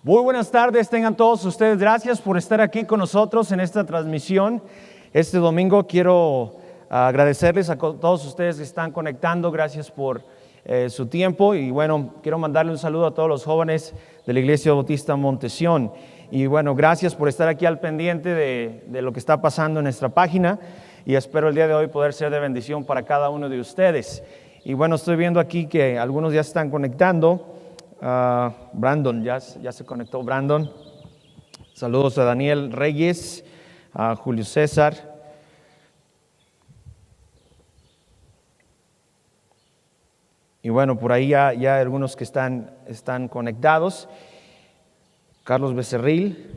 Muy buenas tardes, tengan todos ustedes. Gracias por estar aquí con nosotros en esta transmisión. Este domingo quiero agradecerles a todos ustedes que están conectando. Gracias por su tiempo. Y bueno, quiero mandarle un saludo a todos los jóvenes de la Iglesia Bautista Montesión. Y bueno, gracias por estar aquí al pendiente de lo que está pasando en nuestra página. Y espero el día de hoy poder ser de bendición para cada uno de ustedes. Y bueno, estoy viendo aquí que algunos ya están conectando. Brandon, ya se conectó Brandon. Saludos a Daniel Reyes, a Julio César. Y bueno, por ahí ya hay algunos que están conectados. Carlos Becerril.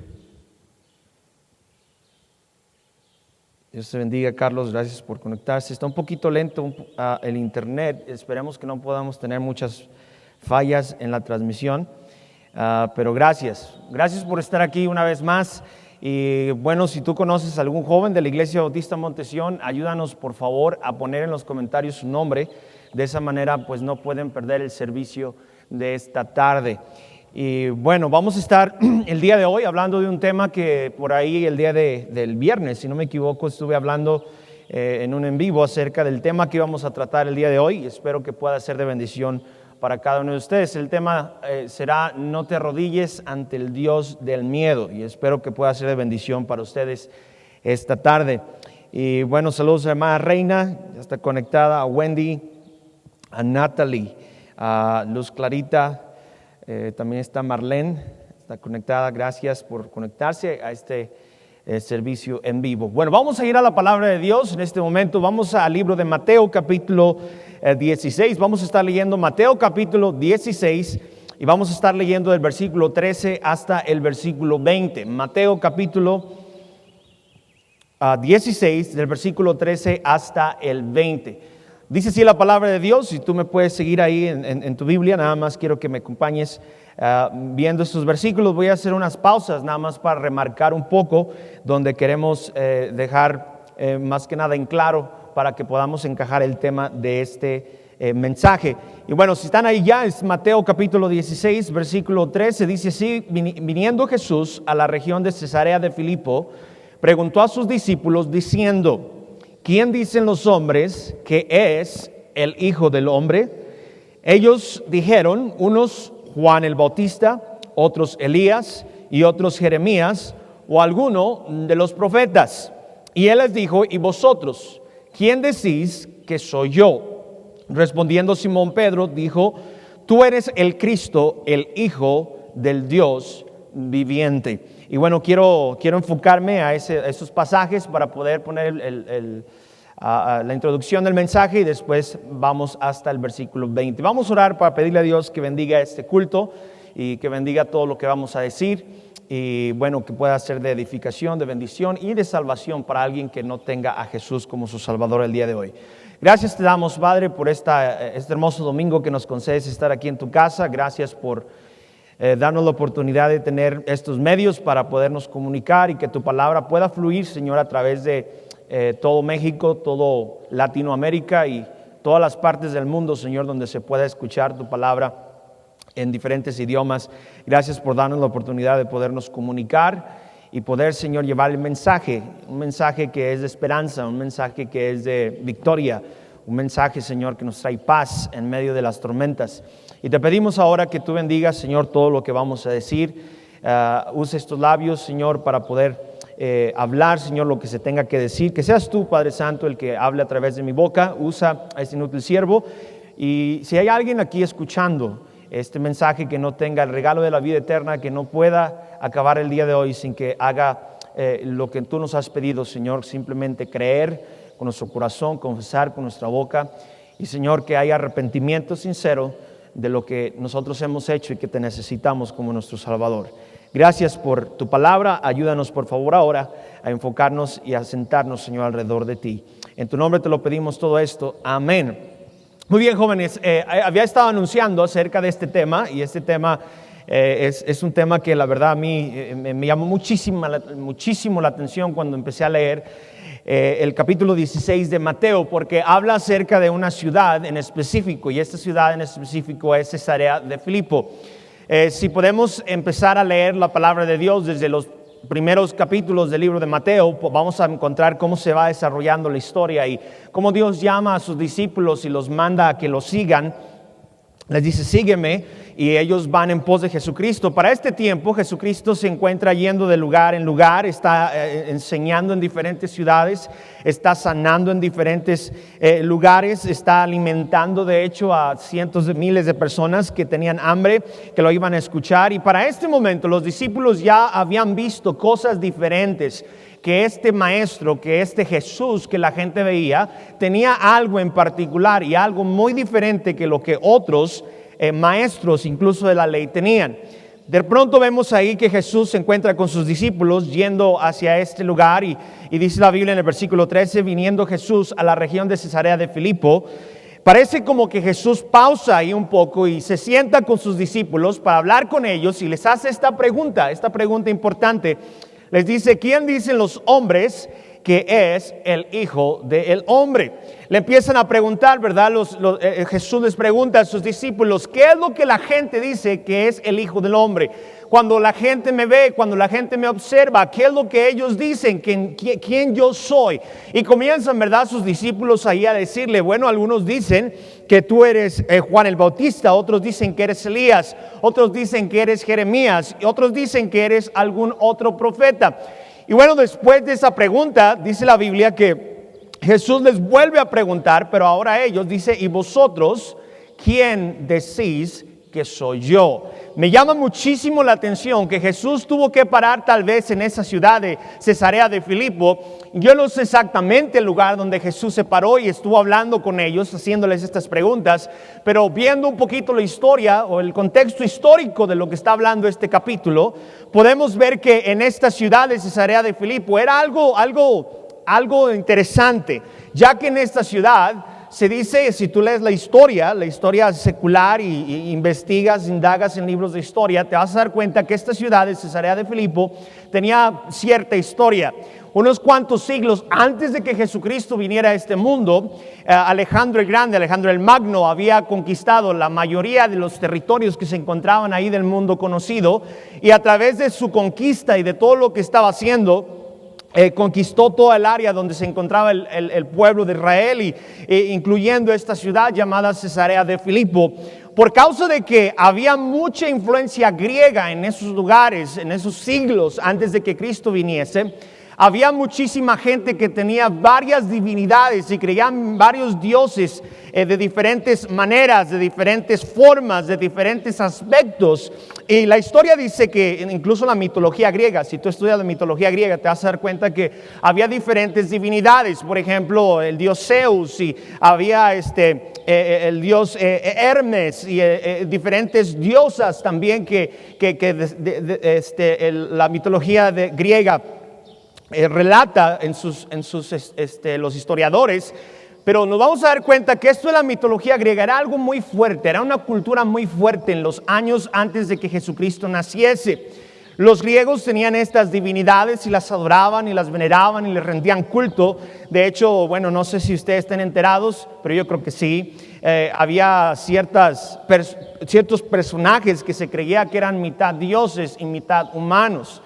Dios te bendiga, Carlos, gracias por conectarse. Está un poquito lento el internet, esperemos que no podamos tener muchas fallas en la transmisión, pero gracias por estar aquí una vez más. Y bueno, si tú conoces a algún joven de la Iglesia Bautista Montesión, ayúdanos por favor a poner en los comentarios su nombre. De esa manera pues no pueden perder el servicio de esta tarde. Y bueno, vamos a estar el día de hoy hablando de un tema que por ahí el día del viernes, si no me equivoco, estuve hablando en un en vivo acerca del tema que íbamos a tratar el día de hoy, y espero que pueda ser de bendición para cada uno de ustedes. El tema será no te arrodilles ante el Dios del miedo, y espero que pueda ser de bendición para ustedes esta tarde. Y bueno, saludos a hermana Reina, ya está conectada, a Wendy, a Natalie, a Luz Clarita, también está Marlene, está conectada. Gracias por conectarse a este servicio en vivo. Bueno, vamos a ir a la palabra de Dios en este momento. Vamos al libro de Mateo capítulo 16. Vamos a estar leyendo Mateo capítulo 16 y vamos a estar leyendo del versículo 13 hasta el versículo 20. Mateo capítulo 16, del versículo 13 hasta el 20. Dice así la palabra de Dios, y tú me puedes seguir ahí en tu Biblia. Nada más quiero que me acompañes viendo estos versículos. Voy a hacer unas pausas nada más para remarcar un poco donde queremos dejar más que nada en claro para que podamos encajar el tema de este mensaje. Y bueno, si están ahí ya, es Mateo capítulo 16, versículo 13, dice así: viniendo Jesús a la región de Cesarea de Filipo, preguntó a sus discípulos diciendo: ¿quién dicen los hombres que es el Hijo del Hombre? Ellos dijeron, unos Juan el Bautista, otros Elías y otros Jeremías o alguno de los profetas. Y él les dijo: ¿y vosotros, quién decís que soy yo? Respondiendo Simón Pedro dijo: tú eres el Cristo, el Hijo del Dios viviente. Y bueno, quiero enfocarme a esos pasajes para poder poner la introducción del mensaje, y después vamos hasta el versículo 20. Vamos a orar para pedirle a Dios que bendiga este culto y que bendiga todo lo que vamos a decir, y bueno, que pueda ser de edificación, de bendición y de salvación para alguien que no tenga a Jesús como su Salvador el día de hoy. Gracias te damos, Padre, por este hermoso domingo que nos concedes estar aquí en tu casa. Gracias por darnos la oportunidad de tener estos medios para podernos comunicar, y que tu palabra pueda fluir, Señor, a través de todo México, todo Latinoamérica y todas las partes del mundo, Señor, donde se pueda escuchar tu palabra en diferentes idiomas. Gracias por darnos la oportunidad de podernos comunicar y poder, Señor, llevar el mensaje, un mensaje que es de esperanza, un mensaje que es de victoria, un mensaje, Señor, que nos trae paz en medio de las tormentas. Y te pedimos ahora que tú bendigas, Señor, todo lo que vamos a decir. Usa estos labios, Señor, para poder hablar, Señor, lo que se tenga que decir. Que seas tú, Padre Santo, el que hable a través de mi boca. Usa a este inútil siervo. Y si hay alguien aquí escuchando este mensaje que no tenga el regalo de la vida eterna, que no pueda acabar el día de hoy sin que haga lo que tú nos has pedido, Señor, simplemente creer con nuestro corazón, confesar con nuestra boca, y Señor, que haya arrepentimiento sincero de lo que nosotros hemos hecho y que te necesitamos como nuestro Salvador. Gracias por tu palabra. Ayúdanos por favor ahora a enfocarnos y a sentarnos, Señor, alrededor de ti. En tu nombre te lo pedimos todo esto. Amén. Muy bien, jóvenes, había estado anunciando acerca de este tema, y este tema es un tema que la verdad a mí me llamó muchísimo la atención cuando empecé a leer el capítulo 16 de Mateo, porque habla acerca de una ciudad en específico, y esta ciudad en específico es Cesarea de Filipo. Si podemos empezar a leer la palabra de Dios desde los primeros capítulos del libro de Mateo, pues vamos a encontrar cómo se va desarrollando la historia y cómo Dios llama a sus discípulos y los manda a que lo sigan. Les dice, sígueme, y ellos van en pos de Jesucristo. Para este tiempo, Jesucristo se encuentra yendo de lugar en lugar, está enseñando en diferentes ciudades, está sanando en diferentes lugares, está alimentando, de hecho, a cientos de miles de personas que tenían hambre, que lo iban a escuchar. Y para este momento, los discípulos ya habían visto cosas diferentes, que este maestro, que este Jesús que la gente veía, tenía algo en particular y algo muy diferente que lo que otros maestros, incluso de la ley, tenían. De pronto vemos ahí que Jesús se encuentra con sus discípulos yendo hacia este lugar y dice la Biblia en el versículo 13, viniendo Jesús a la región de Cesarea de Filipo, parece como que Jesús pausa ahí un poco y se sienta con sus discípulos para hablar con ellos y les hace esta pregunta importante. Les dice, ¿quién dicen los hombres que es el Hijo del Hombre? Le empiezan a preguntar, ¿verdad? Jesús les pregunta a sus discípulos, ¿qué es lo que la gente dice que es el Hijo del Hombre? Cuando la gente me ve, cuando la gente me observa, ¿qué es lo que ellos dicen? ¿Quién yo soy? Y comienzan, ¿verdad? Sus discípulos ahí a decirle, bueno, algunos dicen que tú eres Juan el Bautista, otros dicen que eres Elías, otros dicen que eres Jeremías, y otros dicen que eres algún otro profeta. Y bueno, después de esa pregunta, dice la Biblia que Jesús les vuelve a preguntar, pero ahora a ellos dice, ¿y vosotros quién decís que soy yo? Me llama muchísimo la atención que Jesús tuvo que parar tal vez en esa ciudad de Cesarea de Filipo. Yo no sé exactamente el lugar donde Jesús se paró y estuvo hablando con ellos, haciéndoles estas preguntas, pero viendo un poquito la historia o el contexto histórico de lo que está hablando este capítulo, podemos ver que en esta ciudad de Cesarea de Filipo era algo interesante, ya que en esta ciudad se dice, si tú lees la historia secular y investigas, indagas en libros de historia, te vas a dar cuenta que esta ciudad de Cesarea de Filipo tenía cierta historia. Unos cuantos siglos antes de que Jesucristo viniera a este mundo, Alejandro el Grande, Alejandro el Magno, había conquistado la mayoría de los territorios que se encontraban ahí del mundo conocido, y a través de su conquista y de todo lo que estaba haciendo, conquistó toda el área donde se encontraba el pueblo de Israel, incluyendo esta ciudad llamada Cesarea de Filipo. Por causa de que había mucha influencia griega en esos lugares, en esos siglos antes de que Cristo viniese, había muchísima gente que tenía varias divinidades y creían varios dioses de diferentes maneras, de diferentes formas, de diferentes aspectos. Y la historia dice que incluso la mitología griega, si tú estudias la mitología griega, te vas a dar cuenta que había diferentes divinidades. Por ejemplo, el dios Zeus, y había el dios Hermes, y diferentes diosas también la mitología griega relata en los historiadores. Pero nos vamos a dar cuenta que esto de la mitología griega era algo muy fuerte, era una cultura muy fuerte en los años antes de que Jesucristo naciese. Los griegos tenían estas divinidades y las adoraban y las veneraban y les rendían culto. De hecho, bueno, no sé si ustedes estén enterados, pero yo creo que sí. Había ciertos personajes que se creía que eran mitad dioses y mitad humanos.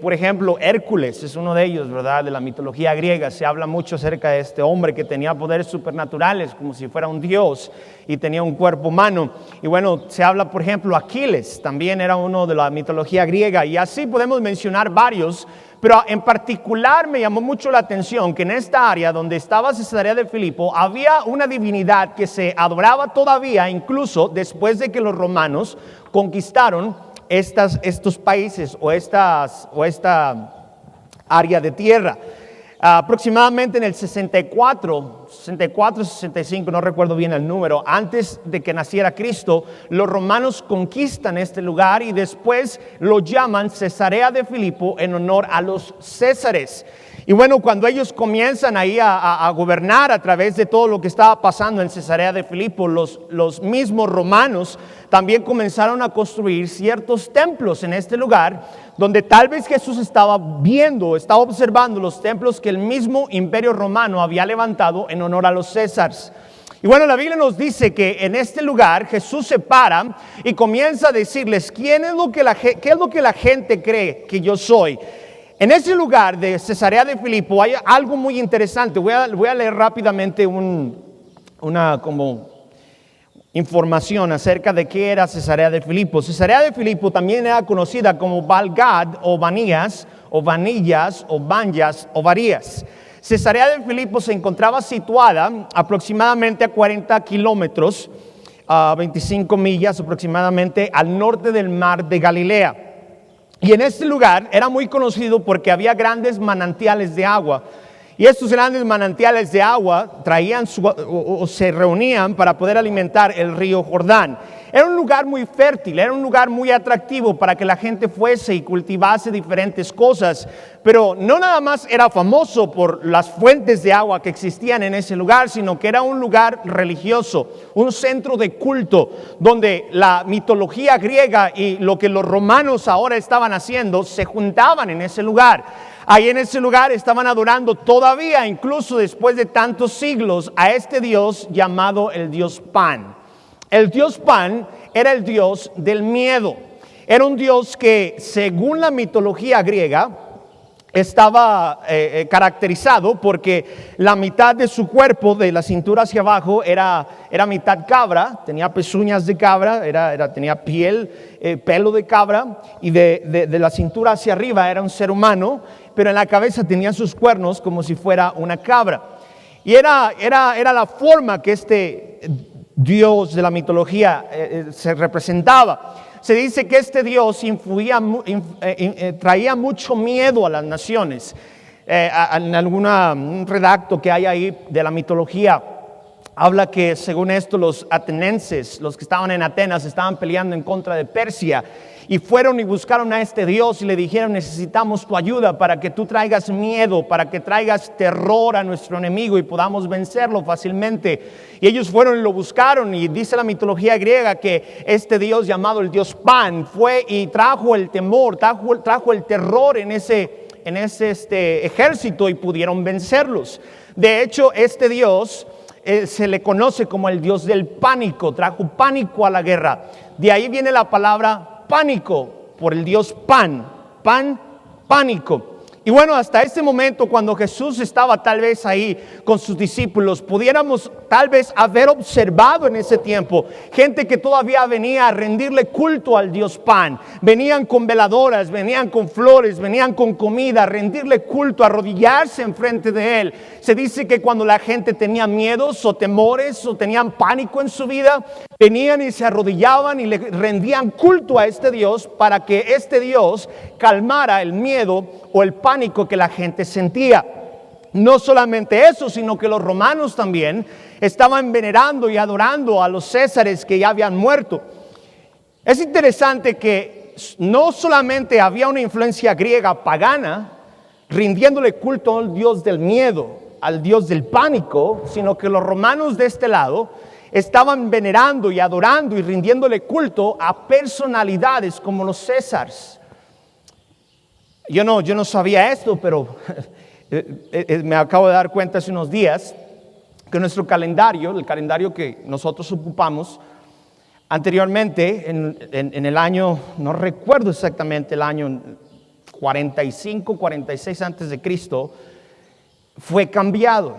Por ejemplo, Hércules es uno de ellos, ¿verdad? De la mitología griega. Se habla mucho acerca de este hombre que tenía poderes supernaturales, como si fuera un dios, y tenía un cuerpo humano. Y bueno, se habla, por ejemplo, Aquiles, también era uno de la mitología griega, y así podemos mencionar varios. Pero en particular me llamó mucho la atención que en esta área donde estaba Cesarea de Filipo había una divinidad que se adoraba todavía, incluso después de que los romanos conquistaron estos países o esta área de tierra. Aproximadamente en el 64, 65, no recuerdo bien el número, antes de que naciera Cristo, los romanos conquistan este lugar y después lo llaman Cesarea de Filipo en honor a los Césares. Y bueno, cuando ellos comienzan ahí a gobernar a través de todo lo que estaba pasando en Cesarea de Filipo, los mismos romanos también comenzaron a construir ciertos templos en este lugar, donde tal vez Jesús estaba observando los templos que el mismo imperio romano había levantado en honor a los Césares. Y bueno, la Biblia nos dice que en este lugar Jesús se para y comienza a decirles qué es lo que la gente cree que yo soy. En ese lugar de Cesarea de Filipo hay algo muy interesante. Voy a leer rápidamente una como información acerca de qué era Cesarea de Filipo. Cesarea de Filipo también era conocida como Balgad o Banías o Vanillas o Banyas o Varías. Cesarea de Filipo se encontraba situada aproximadamente a 40 kilómetros, 25 millas aproximadamente al norte del mar de Galilea. Y en este lugar era muy conocido porque había grandes manantiales de agua. Y estos grandes manantiales de agua se reunían para poder alimentar el río Jordán. Era un lugar muy fértil, era un lugar muy atractivo para que la gente fuese y cultivase diferentes cosas. Pero no nada más era famoso por las fuentes de agua que existían en ese lugar, sino que era un lugar religioso, un centro de culto, donde la mitología griega y lo que los romanos ahora estaban haciendo se juntaban en ese lugar. Ahí en ese lugar estaban adorando todavía, incluso después de tantos siglos, a este Dios llamado el Dios Pan. El Dios Pan era el Dios del miedo. Era un Dios que, según la mitología griega, estaba caracterizado porque la mitad de su cuerpo, de la cintura hacia abajo, era mitad cabra, tenía pezuñas de cabra, tenía pelo de cabra, y de la cintura hacia arriba era un ser humano, pero en la cabeza tenía sus cuernos como si fuera una cabra. Y era la forma que este Dios de la mitología se representaba. Se dice que este Dios traía mucho miedo a las naciones. En un redacto que hay ahí de la mitología, habla que según esto los atenienses, los que estaban en Atenas, estaban peleando en contra de Persia. Y fueron y buscaron a este Dios y le dijeron: necesitamos tu ayuda para que tú traigas miedo, para que traigas terror a nuestro enemigo y podamos vencerlo fácilmente. Y ellos fueron y lo buscaron, y dice la mitología griega que este Dios llamado el Dios Pan fue y trajo el temor, trajo el terror en ese ejército, y pudieron vencerlos. De hecho, este Dios se le conoce como el Dios del pánico, trajo pánico a la guerra. De ahí viene la palabra pánico, por el Dios Pan, pánico. Y bueno, hasta este momento, cuando Jesús estaba tal vez ahí con sus discípulos, pudiéramos tal vez haber observado en ese tiempo gente que todavía venía a rendirle culto al Dios Pan. Venían con veladoras, venían con flores, venían con comida, a rendirle culto, a arrodillarse enfrente de Él. Se dice que cuando la gente tenía miedos o temores o tenían pánico en su vida, venían y se arrodillaban y le rendían culto a este Dios para que este Dios calmara el miedo o el pánico que la gente sentía. No solamente eso, sino que los romanos también estaban venerando y adorando a los césares que ya habían muerto. Es interesante que no solamente había una influencia griega pagana rindiéndole culto al Dios del miedo, al Dios del pánico, sino que los romanos de este lado estaban venerando y adorando y rindiéndole culto a personalidades como los Césares. Yo no sabía esto, pero me acabo de dar cuenta hace unos días que nuestro calendario, el calendario que nosotros ocupamos anteriormente, en el año, no recuerdo exactamente el año 45, 46 antes de Cristo, fue cambiado.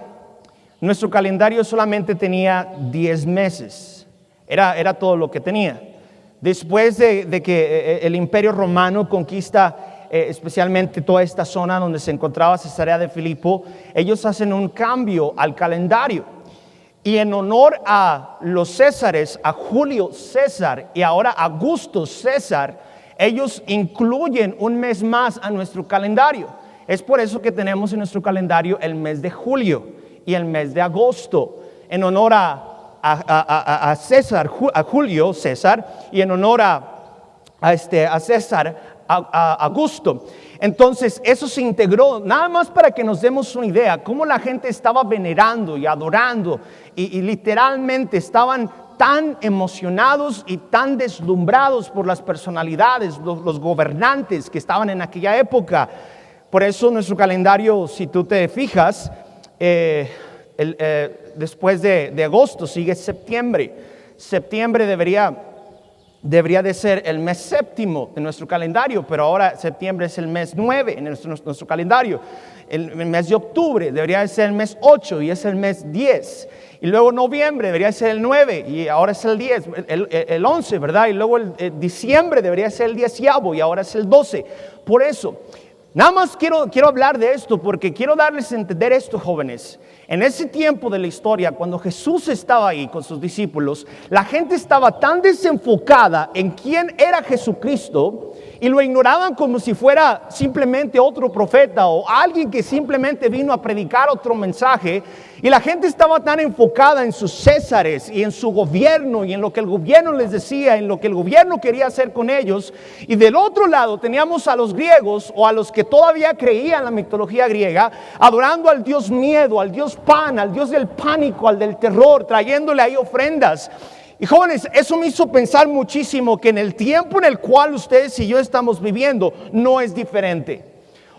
Nuestro calendario solamente tenía 10 meses, era todo lo que tenía. Después de que el Imperio Romano conquista especialmente toda esta zona donde se encontraba Cesarea de Filipo, ellos hacen un cambio al calendario. Y en honor a los Césares, a Julio César y ahora Augusto César, ellos incluyen un mes más a nuestro calendario. Es por eso que tenemos en nuestro calendario el mes de julio y el mes de agosto, en honor a César, a Julio César, y en honor a César, a Augusto. Entonces eso se integró, nada más para que nos demos una idea, cómo la gente estaba venerando y adorando y literalmente estaban tan emocionados y tan deslumbrados por las personalidades, los gobernantes que estaban en aquella época. Por eso nuestro calendario, si tú te fijas, después de agosto sigue septiembre. Septiembre debería de ser el mes séptimo de nuestro calendario, pero ahora septiembre es el mes 9 en nuestro calendario. El mes de octubre debería de ser el mes 8 y es el mes 10. Y luego noviembre debería ser el 9 y ahora es el 10, el 11, ¿verdad? Y luego el diciembre debería ser el 10º y ahora es el 12. Por eso, nada más quiero hablar de esto porque quiero darles a entender esto, jóvenes. En ese tiempo de la historia, cuando Jesús estaba ahí con sus discípulos, la gente estaba tan desenfocada en quién era Jesucristo y lo ignoraban como si fuera simplemente otro profeta o alguien que simplemente vino a predicar otro mensaje. Y la gente estaba tan enfocada en sus césares y en su gobierno y en lo que el gobierno les decía, en lo que el gobierno quería hacer con ellos. Y del otro lado teníamos a los griegos o a los que todavía creían en la mitología griega, adorando al Dios miedo, al Dios pan, al Dios del pánico, al del terror, trayéndole ahí ofrendas. Y jóvenes, eso me hizo pensar muchísimo que en el tiempo en el cual ustedes y yo estamos viviendo no es diferente.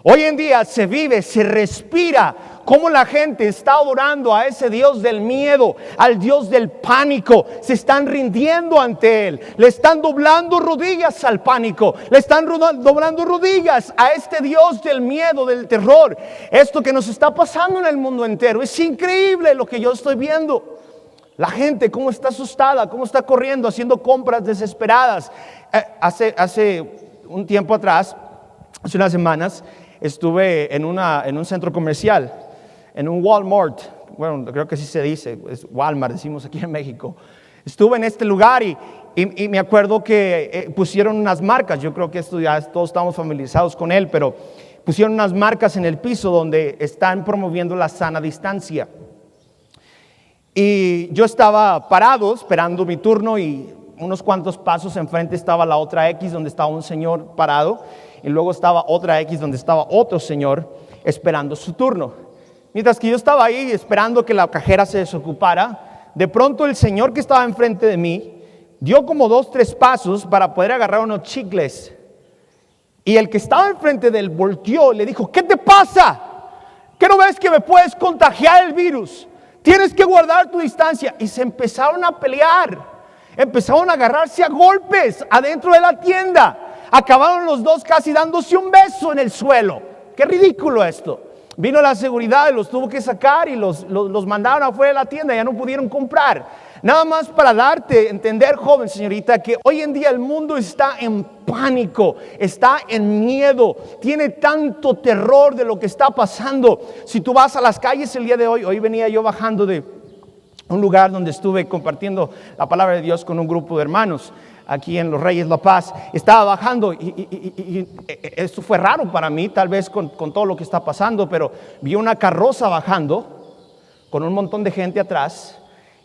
Hoy en día se vive, se respira cómo la gente está adorando a ese Dios del miedo, al Dios del pánico. Se están rindiendo ante Él, le están doblando rodillas al pánico, le están doblando rodillas a este Dios del miedo, del terror. Esto que nos está pasando en el mundo entero es increíble lo que yo estoy viendo. La gente cómo está asustada, cómo está corriendo, haciendo compras desesperadas. Hace un tiempo atrás, hace unas semanas, estuve en un centro comercial, en un Walmart. Bueno, creo que así se dice, es Walmart, decimos aquí en México. Estuve en este lugar y me acuerdo que pusieron unas marcas. Yo creo que esto ya todos estamos familiarizados con él, pero pusieron unas marcas en el piso donde están promoviendo la sana distancia. Y yo estaba parado esperando mi turno y unos cuantos pasos enfrente estaba la otra X donde estaba un señor parado y luego estaba otra X donde estaba otro señor esperando su turno. Mientras que yo estaba ahí esperando que la cajera se desocupara, de pronto el señor que estaba enfrente de mí dio como 2-3 pasos para poder agarrar unos chicles. Y el que estaba enfrente de él volteó y le dijo: ¿qué te pasa? ¿Qué no ves que me puedes contagiar el virus? Tienes que guardar tu distancia. Y se empezaron a pelear. Empezaron a agarrarse a golpes adentro de la tienda. Acabaron los dos casi dándose un beso en el suelo. Qué ridículo esto. Vino la seguridad y los tuvo que sacar y los mandaron afuera de la tienda. Ya no pudieron comprar. Nada más para darte a entender, joven, señorita, que hoy en día el mundo está en pánico, está en miedo, tiene tanto terror de lo que está pasando. Si tú vas a las calles el día de hoy venía yo bajando de un lugar donde estuve compartiendo la palabra de Dios con un grupo de hermanos aquí en Los Reyes La Paz. Estaba bajando y esto fue raro para mí, tal vez con todo lo que está pasando, pero vi una carroza bajando con un montón de gente atrás.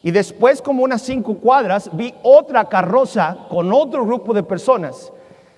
Y después, como unas 5 cuadras, vi otra carroza con otro grupo de personas.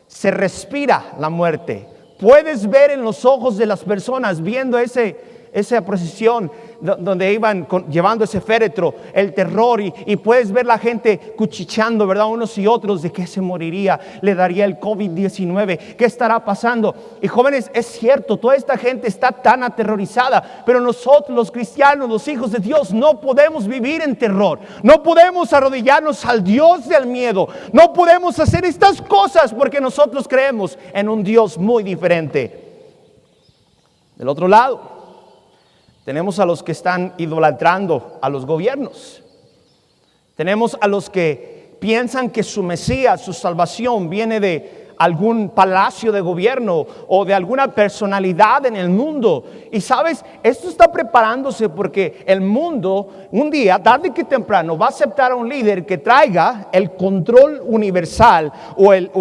Se respira la muerte. Puedes ver en los ojos de las personas viendo esa procesión donde iban llevando ese féretro, el terror, y puedes ver la gente cuchicheando, ¿verdad? Unos y otros, de qué se moriría, le daría el COVID-19, qué estará pasando. Y jóvenes, es cierto, toda esta gente está tan aterrorizada, pero nosotros los cristianos, los hijos de Dios, no podemos vivir en terror, no podemos arrodillarnos al Dios del miedo, no podemos hacer estas cosas porque nosotros creemos en un Dios muy diferente. Del otro lado, tenemos a los que están idolatrando a los gobiernos. Tenemos a los que piensan que su Mesías, su salvación viene de algún palacio de gobierno o de alguna personalidad en el mundo. Y sabes, esto está preparándose porque el mundo un día, tarde que temprano, va a aceptar a un líder que traiga el control universal o el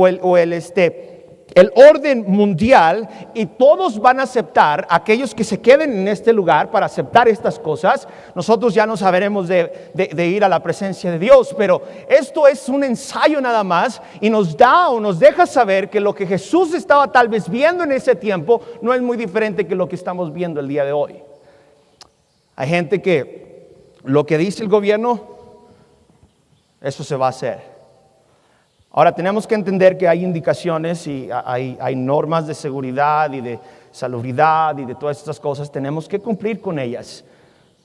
orden mundial, y todos van a aceptar, aquellos que se queden en este lugar para aceptar estas cosas. Nosotros ya no sabremos de ir a la presencia de Dios, pero esto es un ensayo nada más y nos da o nos deja saber que lo que Jesús estaba tal vez viendo en ese tiempo no es muy diferente que lo que estamos viendo el día de hoy. Hay gente que lo que dice el gobierno, eso se va a hacer. Ahora tenemos que entender que hay indicaciones y hay normas de seguridad y de salubridad y de todas estas cosas. Tenemos que cumplir con ellas.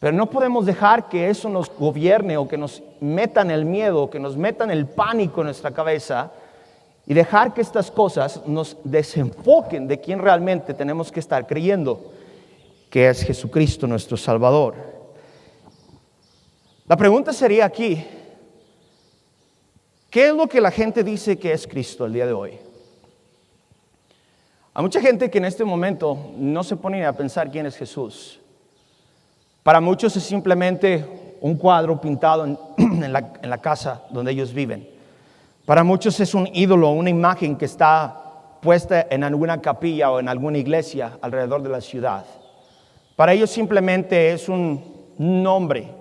Pero no podemos dejar que eso nos gobierne o que nos metan el miedo, que nos metan el pánico en nuestra cabeza y dejar que estas cosas nos desenfoquen de quién realmente tenemos que estar creyendo, que es Jesucristo nuestro Salvador. La pregunta sería aquí, ¿qué es lo que la gente dice que es Cristo el día de hoy? Hay mucha gente que en este momento no se pone a pensar quién es Jesús. Para muchos es simplemente un cuadro pintado en la casa donde ellos viven. Para muchos es un ídolo, una imagen que está puesta en alguna capilla o en alguna iglesia alrededor de la ciudad. Para ellos simplemente es un nombre.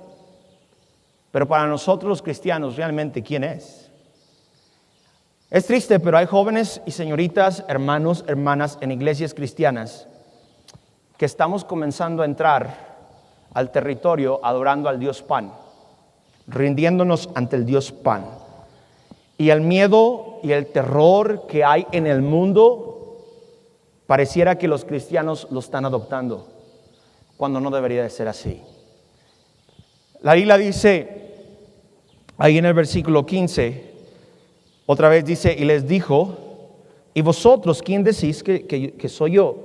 Pero para nosotros los cristianos, ¿realmente quién es? Es triste, pero hay jóvenes y señoritas, hermanos, hermanas en iglesias cristianas que estamos comenzando a entrar al territorio adorando al Dios Pan, rindiéndonos ante el Dios Pan. Y el miedo y el terror que hay en el mundo, pareciera que los cristianos lo están adoptando, cuando no debería de ser así. La Biblia dice, ahí en el versículo 15, otra vez dice, y les dijo, ¿y vosotros quién decís que soy yo?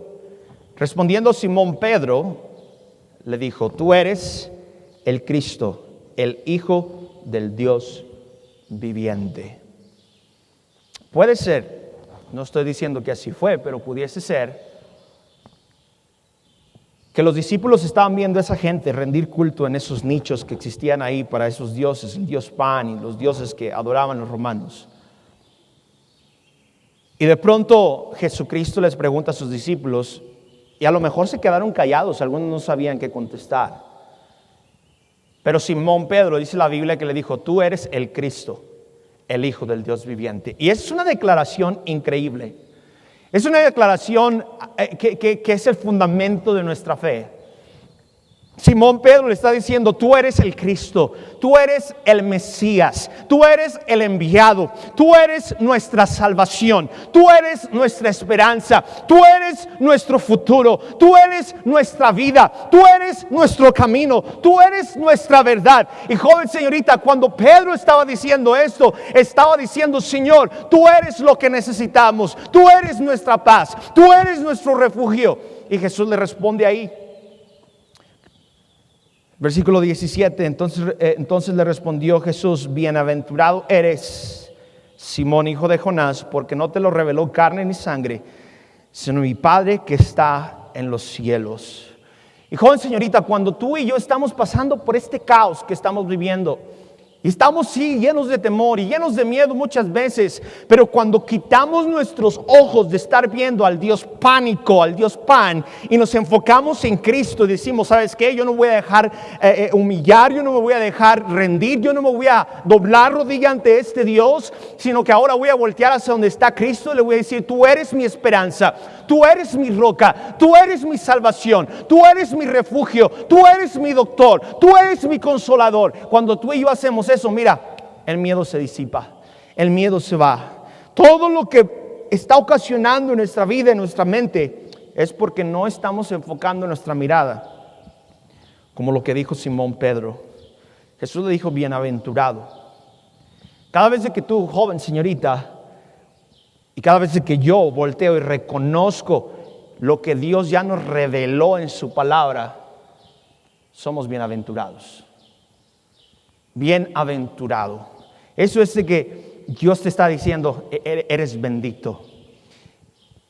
Respondiendo Simón Pedro, le dijo, tú eres el Cristo, el Hijo del Dios viviente. Puede ser, no estoy diciendo que así fue, pero pudiese ser que los discípulos estaban viendo a esa gente rendir culto en esos nichos que existían ahí para esos dioses, el Dios Pan y los dioses que adoraban los romanos. Y de pronto Jesucristo les pregunta a sus discípulos, y a lo mejor se quedaron callados, algunos no sabían qué contestar. Pero Simón Pedro, dice la Biblia, que le dijo, tú eres el Cristo, el Hijo del Dios viviente. Y es una declaración increíble. Es una declaración que es el fundamento de nuestra fe. Simón Pedro le está diciendo, tú eres el Cristo, tú eres el Mesías, tú eres el enviado, tú eres nuestra salvación, tú eres nuestra esperanza, tú eres nuestro futuro, tú eres nuestra vida, tú eres nuestro camino, tú eres nuestra verdad. Y joven señorita, cuando Pedro estaba diciendo esto, estaba diciendo, Señor, tú eres lo que necesitamos, tú eres nuestra paz, tú eres nuestro refugio. Y Jesús le responde ahí. Versículo 17, entonces le respondió Jesús, bienaventurado eres, Simón, hijo de Jonás, porque no te lo reveló carne ni sangre, sino mi Padre que está en los cielos. Y joven señorita, cuando tú y yo estamos pasando por este caos que estamos viviendo, y estamos sí llenos de temor y llenos de miedo muchas veces, pero cuando quitamos nuestros ojos de estar viendo al Dios pánico, al Dios Pan, y nos enfocamos en Cristo y decimos, ¿sabes qué? Yo no voy a dejar humillar, yo no me voy a dejar rendir, yo no me voy a doblar rodilla ante este Dios, sino que ahora voy a voltear hacia donde está Cristo y le voy a decir, tú eres mi esperanza, tú eres mi roca, tú eres mi salvación, tú eres mi refugio, tú eres mi doctor, tú eres mi consolador. Cuando tú y yo hacemos eso, mira, el miedo se disipa, el miedo se va. Todo lo que está ocasionando en nuestra vida, en nuestra mente, es porque no estamos enfocando nuestra mirada, como lo que dijo Simón Pedro. Jesús le dijo, bienaventurado. Cada vez que tú, joven señorita, y cada vez que yo volteo y reconozco lo que Dios ya nos reveló en su palabra, somos bienaventurados. Bienaventurado. Eso es de que Dios te está diciendo, eres bendito.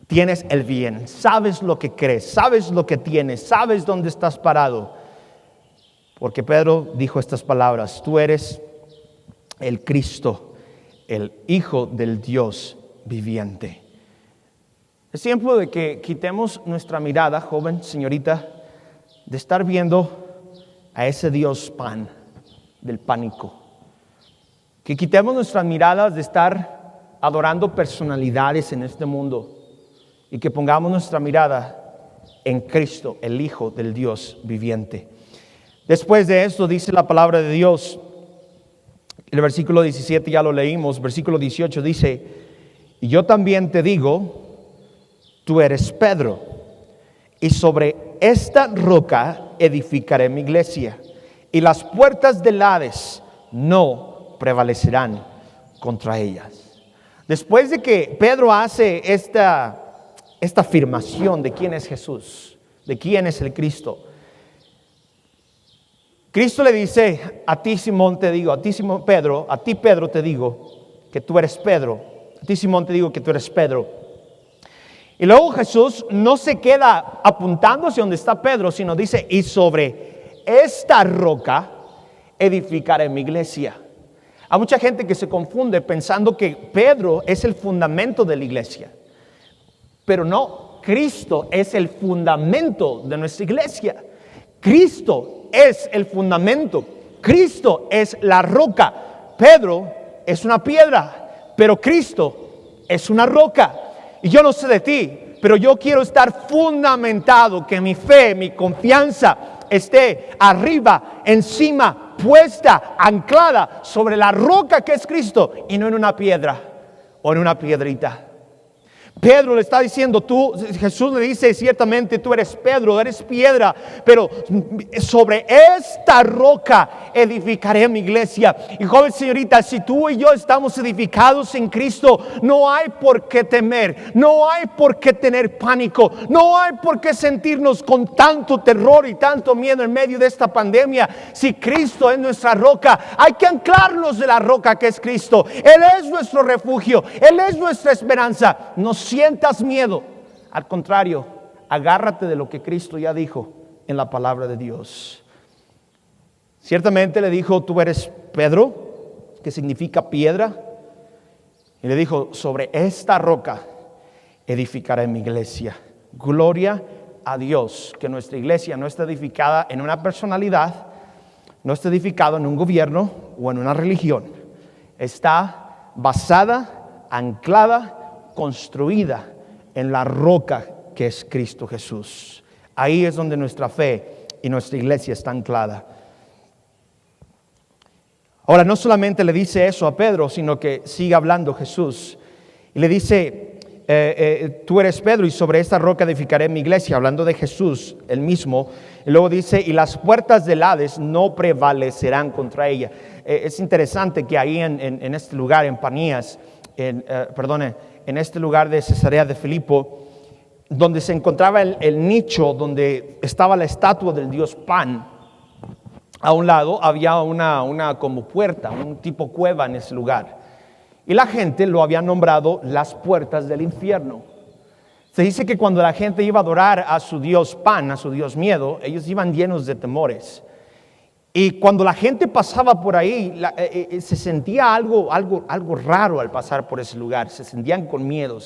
Tienes el bien, sabes lo que crees, sabes lo que tienes, sabes dónde estás parado. Porque Pedro dijo estas palabras, tú eres el Cristo, el Hijo del Dios viviente. Es tiempo de que quitemos nuestra mirada, joven, señorita, de estar viendo a ese Dios Pan, del pánico. Que quitemos nuestras miradas de estar adorando personalidades en este mundo y que pongamos nuestra mirada en Cristo, el Hijo del Dios viviente. Después de esto dice la palabra de Dios, el versículo 17 ya lo leímos, versículo 18 dice, y yo también te digo, tú eres Pedro, y sobre esta roca edificaré mi iglesia, y las puertas del Hades no prevalecerán contra ellas. Después de que Pedro hace esta afirmación de quién es Jesús, de quién es el Cristo, Cristo le dice: a ti, Simón, te digo, a ti, Simón, Pedro, a ti, Pedro, te digo que tú eres Pedro. A ti, Simón, te digo que tú eres Pedro. Y luego Jesús no se queda apuntando hacia donde está Pedro, sino dice: y sobre esta roca edificaré mi iglesia. Hay mucha gente que se confunde pensando que Pedro es el fundamento de la iglesia. Pero no, Cristo es el fundamento de nuestra iglesia. Cristo es el fundamento. Cristo es la roca. Pedro es una piedra, pero Cristo es una roca. Y yo no sé de ti, pero yo quiero estar fundamentado, que mi fe, mi confianza esté arriba, encima, puesta, anclada sobre la roca que es Cristo, y no en una piedra o en una piedrita. Pedro le está diciendo, Jesús le dice: ciertamente tú eres Pedro, eres piedra, pero sobre esta roca edificaré mi iglesia. Y joven señorita, si tú y yo estamos edificados en Cristo, no hay por qué temer, no hay por qué tener pánico, no hay por qué sentirnos con tanto terror y tanto miedo en medio de esta pandemia. Si Cristo es nuestra roca, hay que anclarnos de la roca que es Cristo. Él es nuestro refugio, Él es nuestra esperanza. No sientas miedo, al contrario, agárrate de lo que Cristo ya dijo en la palabra de Dios. Ciertamente le dijo: tú eres Pedro, que significa piedra, y le dijo: sobre esta roca edificaré mi iglesia. Gloria a Dios, que nuestra iglesia no está edificada en una personalidad, no está edificada en un gobierno o en una religión. Está basada, anclada, construida en la roca que es Cristo Jesús. Ahí es donde nuestra fe y nuestra iglesia está anclada. Ahora, no solamente le dice eso a Pedro, sino que sigue hablando Jesús y le dice: tú eres Pedro, y sobre esta roca edificaré mi iglesia, hablando de Jesús el mismo. Y luego dice: y las puertas del Hades no prevalecerán contra ella. Es interesante que ahí en este lugar, en Panías, en este lugar de Cesarea de Filipo, donde se encontraba el nicho donde estaba la estatua del dios Pan, a un lado había una como puerta, un tipo cueva en ese lugar. Y la gente lo había nombrado las puertas del infierno. Se dice que cuando la gente iba a adorar a su dios Pan, a su dios miedo, ellos iban llenos de temores. Y cuando la gente pasaba por ahí, se sentía algo raro al pasar por ese lugar. Se sentían con miedo,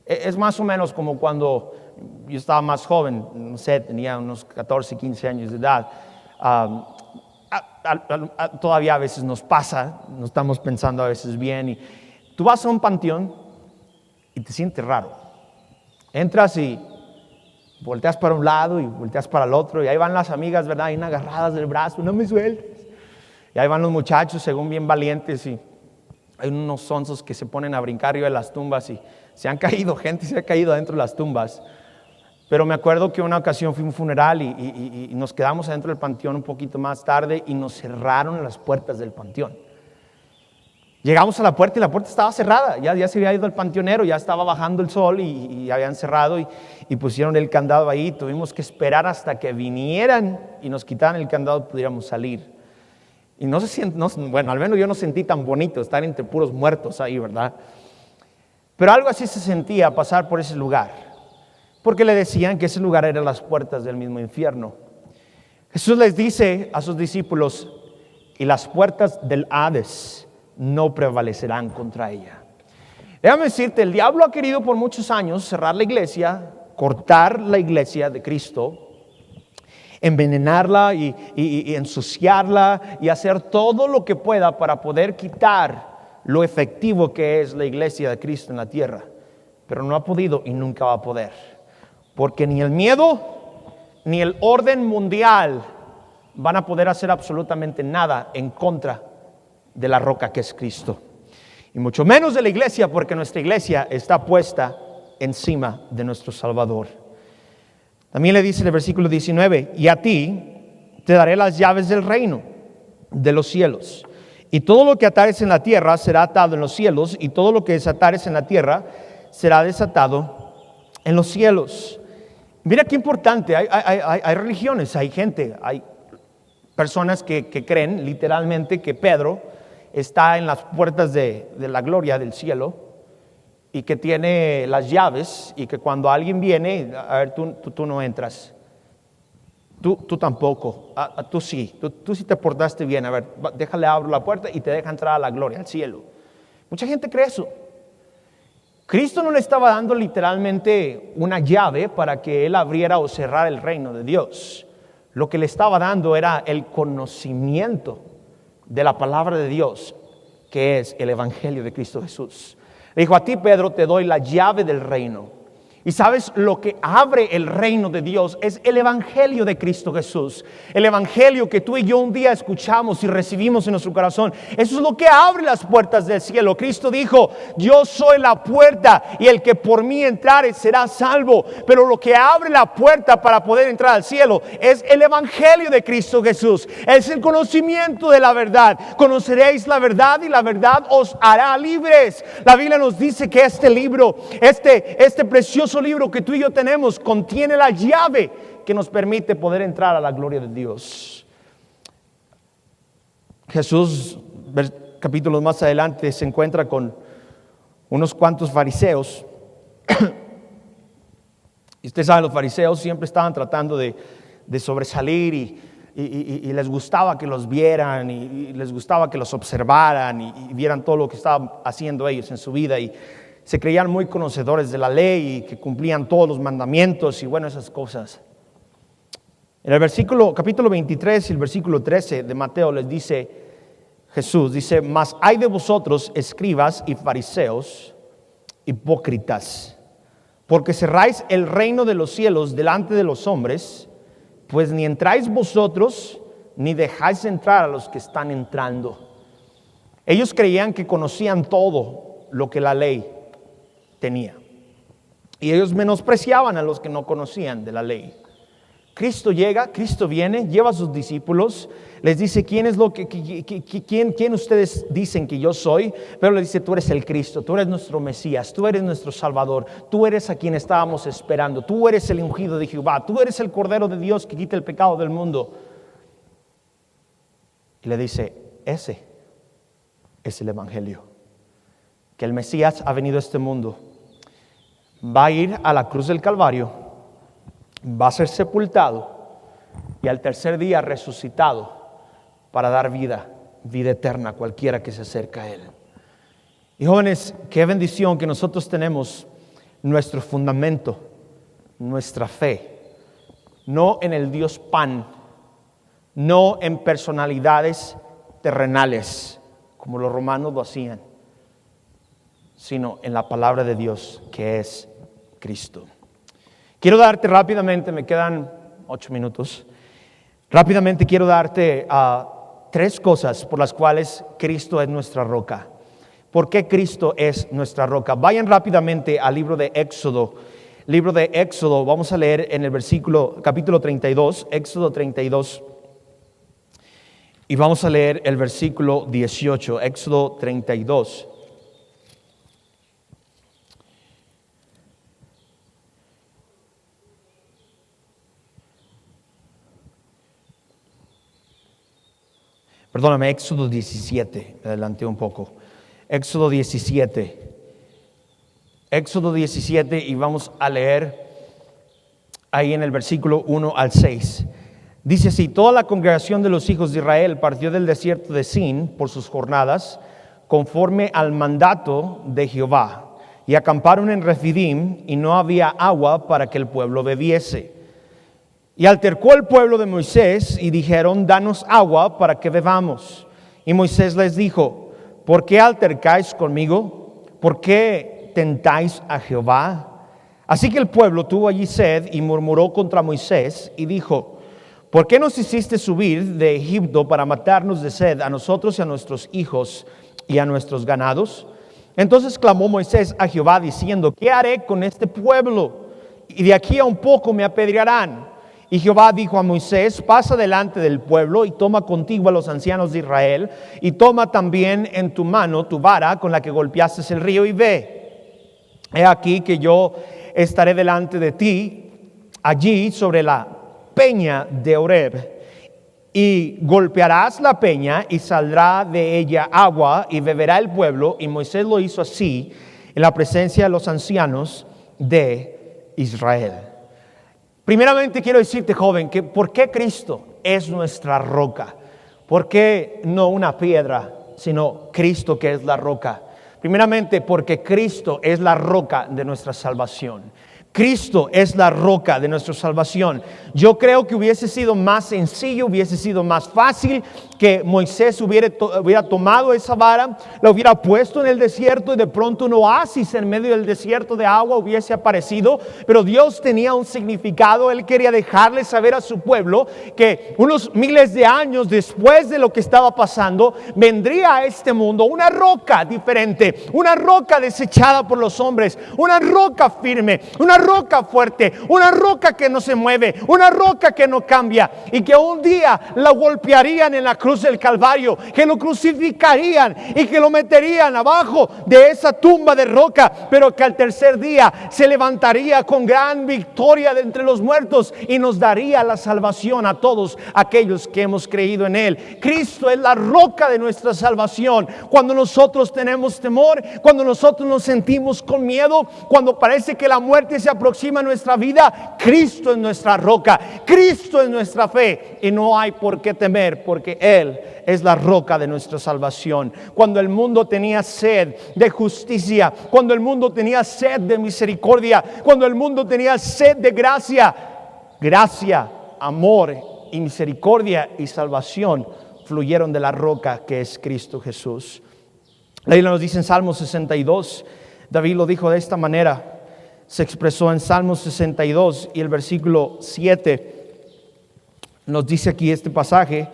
es más o menos como cuando yo estaba más joven, no sé, tenía unos 14, 15 años de edad. Todavía a veces nos pasa, no estamos pensando a veces bien, y tú vas a un panteón y te sientes raro. Entras y volteas para un lado y volteas para el otro, y ahí van las amigas, ¿verdad? Ahí agarradas del brazo: no me sueltes. Y ahí van los muchachos, según bien valientes, y hay unos sonsos que se ponen a brincar arriba de las tumbas, y gente se ha caído adentro de las tumbas. Pero me acuerdo que una ocasión fui a un funeral y nos quedamos adentro del panteón un poquito más tarde, y nos cerraron las puertas del panteón. Llegamos a la puerta y la puerta estaba cerrada, ya se había ido el panteonero, ya estaba bajando el sol y habían cerrado y pusieron el candado ahí. Tuvimos que esperar hasta que vinieran y nos quitaran el candado y pudiéramos salir. Y bueno, al menos yo no sentí tan bonito estar entre puros muertos ahí, ¿verdad? Pero algo así se sentía pasar por ese lugar, porque le decían que ese lugar era las puertas del mismo infierno. Jesús les dice a sus discípulos: y las puertas del Hades no prevalecerán contra ella. Déjame decirte, el diablo ha querido por muchos años cerrar la iglesia, cortar la iglesia de Cristo, envenenarla y ensuciarla, y hacer todo lo que pueda para poder quitar lo efectivo que es la iglesia de Cristo en la tierra. Pero no ha podido y nunca va a poder, porque ni el miedo ni el orden mundial van a poder hacer absolutamente nada en contra de la roca que es Cristo, y mucho menos de la iglesia, porque nuestra iglesia está puesta encima de nuestro Salvador. También le dice en el versículo 19, y a ti te daré las llaves del reino de los cielos. Y todo lo que atares en la tierra será atado en los cielos, y todo lo que desatares en la tierra será desatado en los cielos. Mira qué importante, hay religiones, hay gente, hay personas que creen literalmente que Pedro está en las puertas de la gloria del cielo y que tiene las llaves y que cuando alguien viene, a ver, tú no entras. Tú tampoco, tú sí, tú sí te portaste bien, a ver, déjale abro la puerta y te deja entrar a la gloria, al cielo. Mucha gente cree eso. Cristo no le estaba dando literalmente una llave para que él abriera o cerrara el reino de Dios. Lo que le estaba dando era el conocimiento de la palabra de Dios, que es el evangelio de Cristo Jesús. Le dijo, a ti, Pedro, te doy la llave del reino. Y sabes, lo que abre el reino de Dios es el evangelio de Cristo Jesús. El evangelio que tú y yo un día escuchamos y recibimos en nuestro corazón. Eso es lo que abre las puertas del cielo. Cristo dijo, yo soy la puerta y el que por mí entrare será salvo. Pero lo que abre la puerta para poder entrar al cielo es el evangelio de Cristo Jesús. Es el conocimiento de la verdad. Conoceréis la verdad y la verdad os hará libres. La Biblia nos dice que este libro, este precioso libro que tú y yo tenemos contiene la llave que nos permite poder entrar a la gloria de Dios. Jesús, capítulos más adelante, se encuentra con unos cuantos fariseos. Y usted sabe, los fariseos siempre estaban tratando de sobresalir y les gustaba que los vieran y les gustaba que los observaran y vieran todo lo que estaban haciendo ellos en su vida, y se creían muy conocedores de la ley y que cumplían todos los mandamientos y bueno, esas cosas. En el capítulo 23 y el versículo 13 de Mateo les dice Jesús, dice, mas hay de vosotros, escribas y fariseos, hipócritas, porque cerráis el reino de los cielos delante de los hombres, pues ni entráis vosotros, ni dejáis entrar a los que están entrando. Ellos creían que conocían todo lo que la ley tenía. Y ellos menospreciaban a los que no conocían de la ley. Cristo llega, Cristo viene, lleva a sus discípulos, les dice, ¿quién ustedes dicen que yo soy? Pero les dice, tú eres el Cristo, tú eres nuestro Mesías, tú eres nuestro Salvador, tú eres a quien estábamos esperando, tú eres el ungido de Jehová, tú eres el Cordero de Dios que quita el pecado del mundo. Y le dice, ese es el evangelio, que el Mesías ha venido a este mundo, va a ir a la cruz del Calvario, va a ser sepultado y al tercer día resucitado para dar vida eterna a cualquiera que se acerca a Él. Y jóvenes, qué bendición que nosotros tenemos nuestro fundamento, nuestra fe, no en el Dios Pan, no en personalidades terrenales, como los romanos lo hacían, sino en la palabra de Dios, que es Cristo. Quiero darte rápidamente, me quedan 8 minutos, rápidamente quiero darte 3 cosas por las cuales Cristo es nuestra roca. ¿Por qué Cristo es nuestra roca? Vayan rápidamente al libro de Éxodo. Libro de Éxodo, vamos a leer en el capítulo 32, Éxodo 32. Y vamos a leer el versículo 18, Éxodo 32. Perdóname, Éxodo 17, me adelanté un poco. Éxodo 17. Éxodo 17 y vamos a leer ahí en el versículo 1 al 6. Dice así, toda la congregación de los hijos de Israel partió del desierto de Sin por sus jornadas, conforme al mandato de Jehová, y acamparon en Refidim, y no había agua para que el pueblo bebiese. Y altercó el pueblo de Moisés y dijeron, danos agua para que bebamos. Y Moisés les dijo, ¿por qué altercáis conmigo? ¿Por qué tentáis a Jehová? Así que el pueblo tuvo allí sed y murmuró contra Moisés y dijo, ¿por qué nos hiciste subir de Egipto para matarnos de sed a nosotros y a nuestros hijos y a nuestros ganados? Entonces clamó Moisés a Jehová diciendo, ¿qué haré con este pueblo? y de aquí a un poco me apedrearán. Y Jehová dijo a Moisés: pasa delante del pueblo y toma contigo a los ancianos de Israel, y toma también en tu mano tu vara con la que golpeaste el río, y ve. He aquí que yo estaré delante de ti allí sobre la peña de Horeb, y golpearás la peña y saldrá de ella agua y beberá el pueblo. Y Moisés lo hizo así en la presencia de los ancianos de Israel. Primeramente quiero decirte, joven, que ¿por qué Cristo es nuestra roca? ¿Por qué no una piedra, sino Cristo que es la roca? Primeramente porque Cristo es la roca de nuestra salvación. Cristo es la roca de nuestra salvación. Yo creo que hubiese sido más sencillo, hubiese sido más fácil que Moisés hubiera tomado esa vara, la hubiera puesto en el desierto y de pronto un oasis en medio del desierto de agua hubiese aparecido. Pero Dios tenía un significado. Él quería dejarle saber a su pueblo que unos miles de años después de lo que estaba pasando, vendría a este mundo una roca diferente, una roca desechada por los hombres, una roca firme, una roca fuerte, una roca que no se mueve, una roca que no cambia, y que un día la golpearían en la cruz del Calvario, que lo crucificarían y que lo meterían abajo de esa tumba de roca, pero que al tercer día se levantaría con gran victoria de entre los muertos y nos daría la salvación a todos aquellos que hemos creído en Él. Cristo es la roca de nuestra salvación. Cuando nosotros tenemos temor, cuando nosotros nos sentimos con miedo, cuando parece que la muerte se aproxima a nuestra vida, Cristo es nuestra roca, Cristo es nuestra fe, y no hay por qué temer, porque Él es la roca de nuestra salvación. Cuando el mundo tenía sed de justicia, cuando el mundo tenía sed de misericordia, cuando el mundo tenía sed de gracia, amor y misericordia y salvación fluyeron de la roca que es Cristo Jesús. La Biblia nos dice en Salmo 62, David lo dijo de esta manera, se expresó en Salmo 62 y el versículo 7 nos dice aquí este pasaje,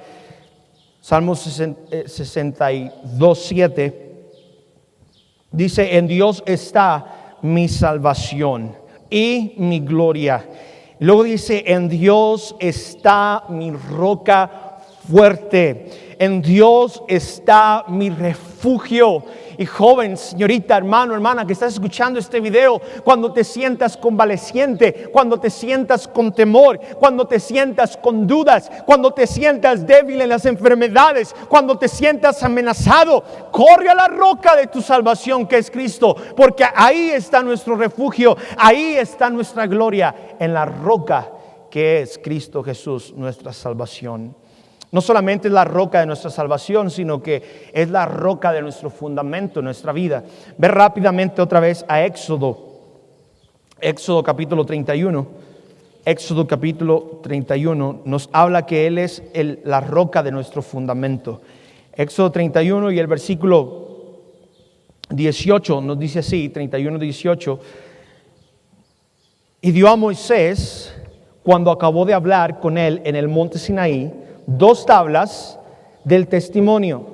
Salmo 62, 7, dice: en Dios está mi salvación y mi gloria. Luego dice: en Dios está mi roca fuerte, en Dios está mi refugio. Y joven, señorita, hermano, hermana que estás escuchando este video, cuando te sientas convaleciente, cuando te sientas con temor, cuando te sientas con dudas, cuando te sientas débil en las enfermedades, cuando te sientas amenazado, corre a la roca de tu salvación que es Cristo, porque ahí está nuestro refugio, ahí está nuestra gloria, en la roca que es Cristo Jesús, nuestra salvación. No solamente es la roca de nuestra salvación, sino que es la roca de nuestro fundamento, nuestra vida. Ve rápidamente otra vez a Éxodo capítulo 31. Éxodo capítulo 31 nos habla que Él es la roca de nuestro fundamento. Éxodo 31 y el versículo 18 nos dice así, 31, 18. Y dio a Moisés, cuando acabó de hablar con él en el monte Sinaí, 2 tablas del testimonio,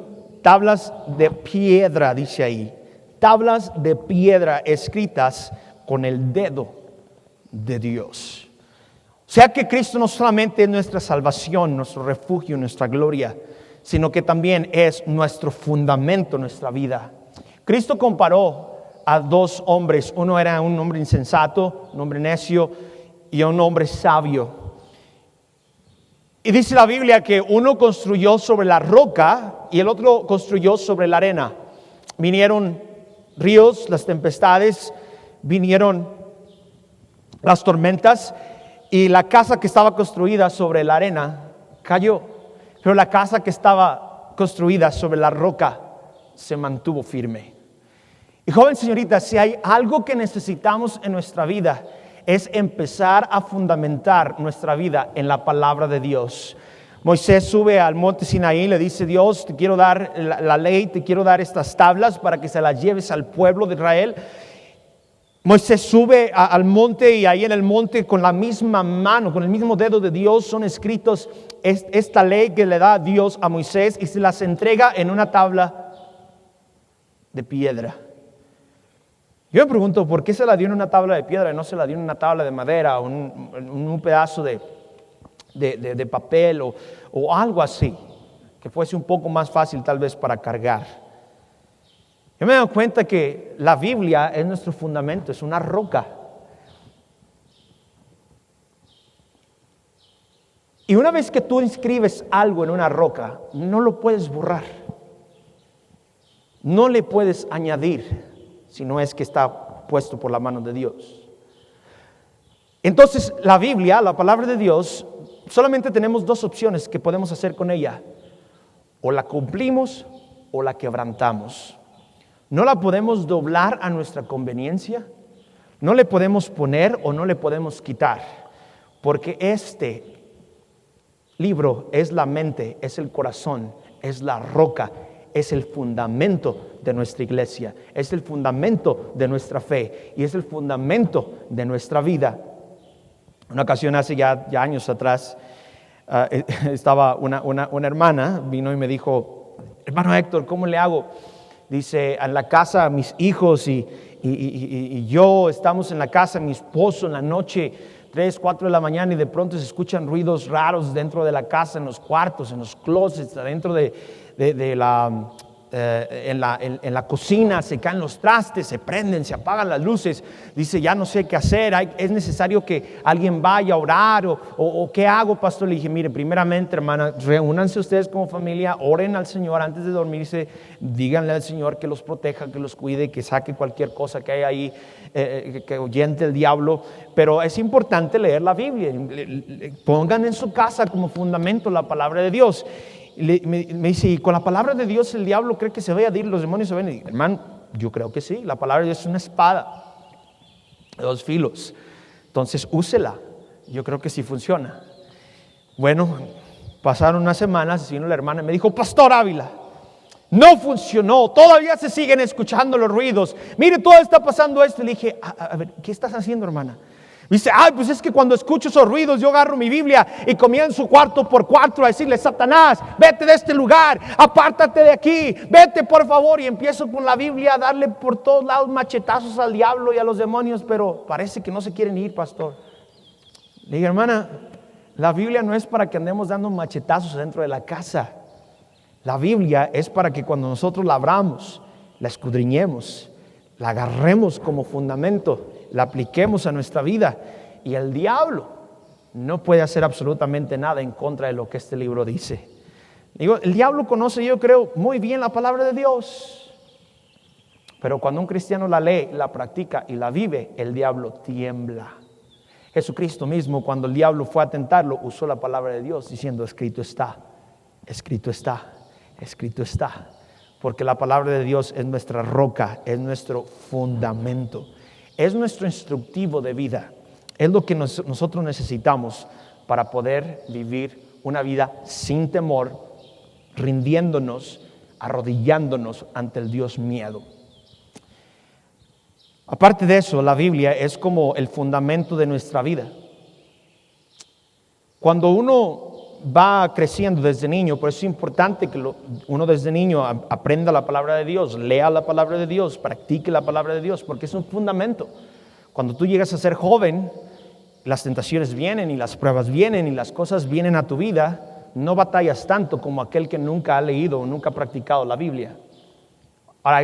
tablas de piedra, dice ahí, tablas de piedra escritas con el dedo de Dios. O sea que Cristo no solamente es nuestra salvación, nuestro refugio, nuestra gloria, sino que también es nuestro fundamento, nuestra vida. Cristo comparó a 2 hombres, uno era un hombre insensato, un hombre necio, y un hombre sabio. Y dice la Biblia que uno construyó sobre la roca y el otro construyó sobre la arena. Vinieron ríos, las tempestades, vinieron las tormentas y la casa que estaba construida sobre la arena cayó. Pero la casa que estaba construida sobre la roca se mantuvo firme. Y joven señorita, si hay algo que necesitamos en nuestra vida, es empezar a fundamentar nuestra vida en la palabra de Dios. Moisés sube al monte Sinaí, le dice: Dios, te quiero dar la ley, te quiero dar estas tablas para que se las lleves al pueblo de Israel. Moisés sube al monte y ahí en el monte con la misma mano, con el mismo dedo de Dios son escritos esta ley que le da Dios a Moisés y se las entrega en una tabla de piedra. Yo me pregunto, ¿por qué se la dio en una tabla de piedra y no se la dio en una tabla de madera o un pedazo de papel o algo así, que fuese un poco más fácil tal vez para cargar? Yo me doy cuenta que la Biblia es nuestro fundamento, es una roca. Y una vez que tú inscribes algo en una roca, no lo puedes borrar. No le puedes añadir, si no es que está puesto por la mano de Dios. Entonces, la Biblia, la palabra de Dios, solamente tenemos dos opciones que podemos hacer con ella. O la cumplimos o la quebrantamos. No la podemos doblar a nuestra conveniencia. No le podemos poner o no le podemos quitar. Porque este libro es la mente, es el corazón, es la roca, es el fundamento de nuestra iglesia, es el fundamento de nuestra fe y es el fundamento de nuestra vida. Una ocasión hace ya años atrás, estaba una hermana, vino y me dijo: hermano Héctor, ¿cómo le hago? Dice, en la casa mis hijos y yo estamos en la casa, mi esposo, en la noche 3, 4 de la mañana, y de pronto se escuchan ruidos raros dentro de la casa, en los cuartos, en los closets, adentro en la cocina, se caen los trastes, se prenden, se apagan las luces. Dice, ya no sé qué hacer, es necesario que alguien vaya a orar o ¿qué hago, pastor? Le dije, mire, primeramente, hermana, reúnanse ustedes como familia, oren al Señor antes de dormirse, díganle al Señor que los proteja, que los cuide, que saque cualquier cosa que hay ahí, que ahuyente el diablo. Pero es importante leer la Biblia, pongan en su casa como fundamento la palabra de Dios. Me dice, ¿y con la palabra de Dios el diablo cree que se vaya a ir, los demonios se van a ir? Hermano, yo creo que sí. La palabra de Dios es una espada de 2 filos. Entonces, úsela. Yo creo que sí funciona. Bueno, pasaron unas semanas y vino la hermana y me dijo, pastor Ávila, no funcionó, todavía se siguen escuchando los ruidos. Mire, todo está pasando esto. Y le dije, a ver, ¿qué estás haciendo, hermana? Dice, pues es que cuando escucho esos ruidos yo agarro mi Biblia y comienzo cuarto por cuarto a decirle, Satanás, vete de este lugar, apártate de aquí, vete por favor. Y empiezo con la Biblia a darle por todos lados machetazos al diablo y a los demonios, pero parece que no se quieren ir, pastor. Le dije, hermana, la Biblia no es para que andemos dando machetazos dentro de la casa. La Biblia es para que cuando nosotros la abramos, la escudriñemos, la agarremos como fundamento, la apliquemos a nuestra vida, y el diablo no puede hacer absolutamente nada en contra de lo que este libro dice. Digo, el diablo conoce, yo creo, muy bien la palabra de Dios, pero cuando un cristiano la lee, la practica y la vive, el diablo tiembla. Jesucristo mismo, cuando el diablo fue a tentarlo, usó la palabra de Dios diciendo, escrito está, escrito está, escrito está. Porque la palabra de Dios es nuestra roca, es nuestro fundamento, es nuestro instructivo de vida, es lo que nosotros necesitamos para poder vivir una vida sin temor, rindiéndonos, arrodillándonos ante el Dios miedo. Aparte de eso, la Biblia es como el fundamento de nuestra vida. Cuando uno va creciendo desde niño, por eso es importante que uno desde niño aprenda la palabra de Dios, lea la palabra de Dios, practique la palabra de Dios, porque es un fundamento. Cuando tú llegas a ser joven, las tentaciones vienen y las pruebas vienen y las cosas vienen a tu vida, no batallas tanto como aquel que nunca ha leído o nunca ha practicado la Biblia. Ahora,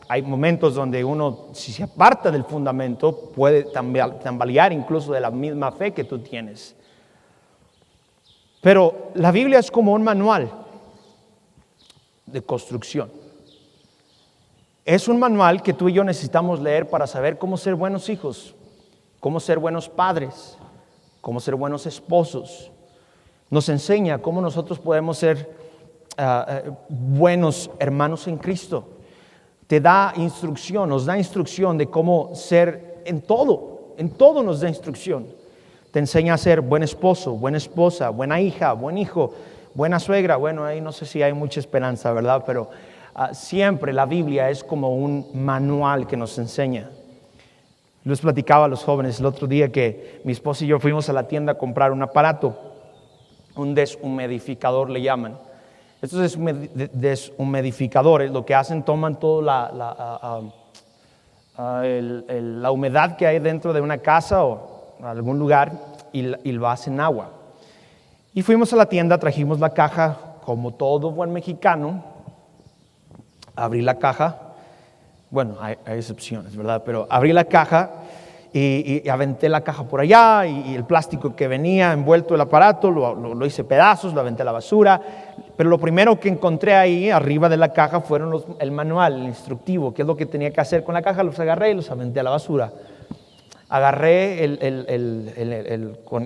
hay momentos donde uno, si se aparta del fundamento, puede tambalear incluso de la misma fe que tú tienes. Pero la Biblia es como un manual de construcción. Es un manual que tú y yo necesitamos leer para saber cómo ser buenos hijos, cómo ser buenos padres, cómo ser buenos esposos. Nos enseña cómo nosotros podemos ser buenos hermanos en Cristo. Te da instrucción, nos da instrucción de cómo ser en todo nos da instrucción. Te enseña a ser buen esposo, buena esposa, buena hija, buen hijo, buena suegra. Bueno, ahí no sé si hay mucha esperanza, ¿verdad? Pero siempre la Biblia es como un manual que nos enseña. Les platicaba a los jóvenes el otro día que mi esposa y yo fuimos a la tienda a comprar un aparato, un deshumidificador le llaman. Estos deshumidificadores lo que hacen, toman toda la humedad que hay dentro de una casa o algún lugar y lo hacen agua. Y fuimos a la tienda, trajimos la caja, como todo buen mexicano, abrí la caja, bueno, hay excepciones, ¿verdad? Pero abrí la caja y aventé la caja por allá y el plástico que venía envuelto el aparato, lo hice pedazos, lo aventé a la basura. Pero lo primero que encontré ahí, arriba de la caja, fueron el manual, el instructivo, qué es lo que tenía que hacer con la caja. Los agarré y los aventé a la basura. Agarré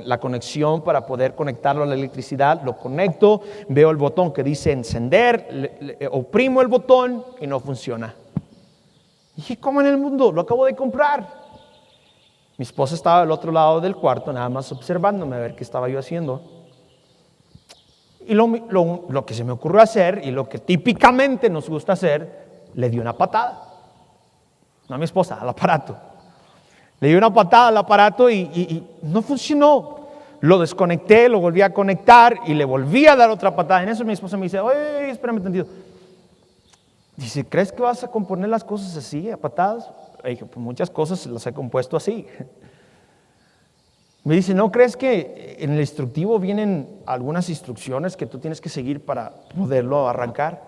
la conexión para poder conectarlo a la electricidad, lo conecto, veo el botón que dice encender, oprimo el botón y no funciona. Dije, ¿cómo en el mundo? Lo acabo de comprar. Mi esposa estaba al otro lado del cuarto, nada más observándome a ver qué estaba yo haciendo. Y lo que se me ocurrió hacer, y lo que típicamente nos gusta hacer, le di una patada. No a mi esposa, al aparato. Le di una patada al aparato y no funcionó. Lo desconecté, lo volví a conectar y le volví a dar otra patada. En eso mi esposa me dice, oye, espérame tantito. Dice, ¿crees que vas a componer las cosas así, a patadas? Le dije, pues muchas cosas las he compuesto así. Me dice, ¿no crees que en el instructivo vienen algunas instrucciones que tú tienes que seguir para poderlo arrancar?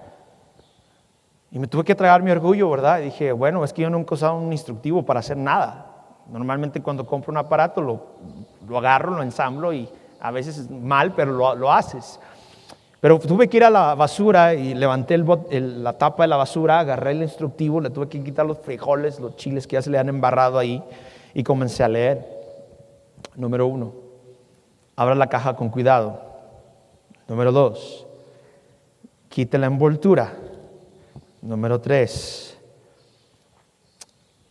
Y me tuve que tragar mi orgullo, ¿verdad? Y dije, bueno, es que yo nunca he usado un instructivo para hacer nada. Normalmente cuando compro un aparato lo agarro, lo ensamblo y a veces mal, pero lo haces. Pero tuve que ir a la basura y levanté la tapa de la basura, agarré el instructivo, le tuve que quitar los frijoles, los chiles que ya se le han embarrado ahí y comencé a leer. Número 1, abra la caja con cuidado. Número 2, quite la envoltura. Número 3,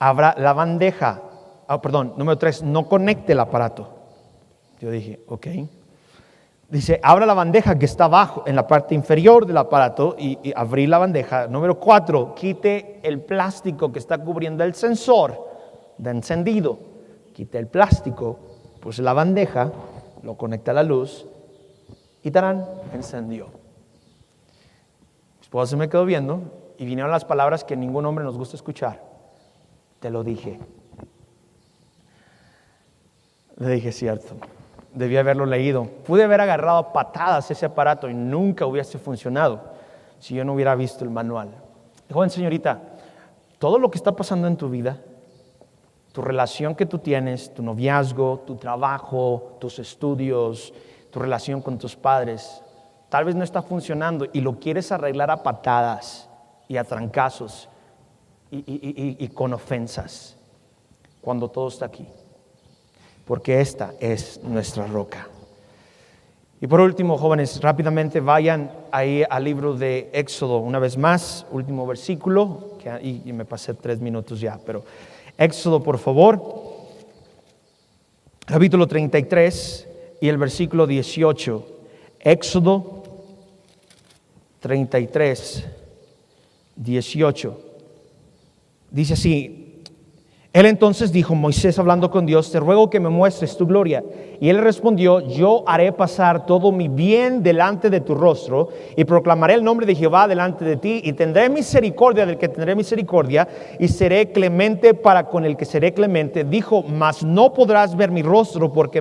abra la bandeja. Número 3, no conecte el aparato. Yo dije, ok. Dice, abra la bandeja que está abajo, en la parte inferior del aparato, y abrí la bandeja. Número 4, quite el plástico que está cubriendo el sensor de encendido. Quite el plástico, puse la bandeja, lo conecté a la luz, y tarán, encendió. Mi esposa se me quedó viendo, y vinieron las palabras que ningún hombre nos gusta escuchar. Te lo dije. Le dije, cierto, debí haberlo leído. Pude haber agarrado a patadas ese aparato y nunca hubiese funcionado si yo no hubiera visto el manual. Joven señorita, todo lo que está pasando en tu vida, tu relación que tú tienes, tu noviazgo, tu trabajo, tus estudios, tu relación con tus padres, tal vez no está funcionando y lo quieres arreglar a patadas y a trancazos y con ofensas, cuando todo está aquí. Porque esta es nuestra roca. Y por último, jóvenes, rápidamente vayan ahí al libro de Éxodo, una vez más, último versículo, y me pasé 3 minutos ya, pero Éxodo, por favor, capítulo 33 y el versículo 18. Éxodo 33, 18. Dice así. Él entonces dijo, Moisés hablando con Dios, te ruego que me muestres tu gloria. Y él respondió, yo haré pasar todo mi bien delante de tu rostro y proclamaré el nombre de Jehová delante de ti y tendré misericordia del que tendré misericordia y seré clemente para con el que seré clemente. Dijo, mas no podrás ver mi rostro porque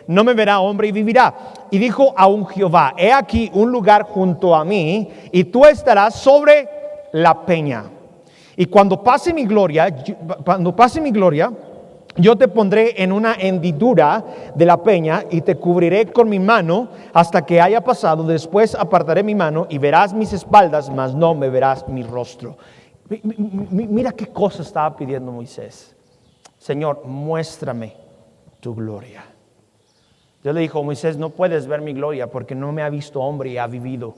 no me verá hombre y vivirá. Y dijo aún Jehová, he aquí un lugar junto a mí y tú estarás sobre la peña. Y cuando pase mi gloria, yo te pondré en una hendidura de la peña y te cubriré con mi mano hasta que haya pasado. Después apartaré mi mano y verás mis espaldas, mas no me verás mi rostro. Mira qué cosa estaba pidiendo Moisés. Señor, muéstrame tu gloria. Dios le dijo, Moisés, no puedes ver mi gloria porque no me ha visto hombre y ha vivido.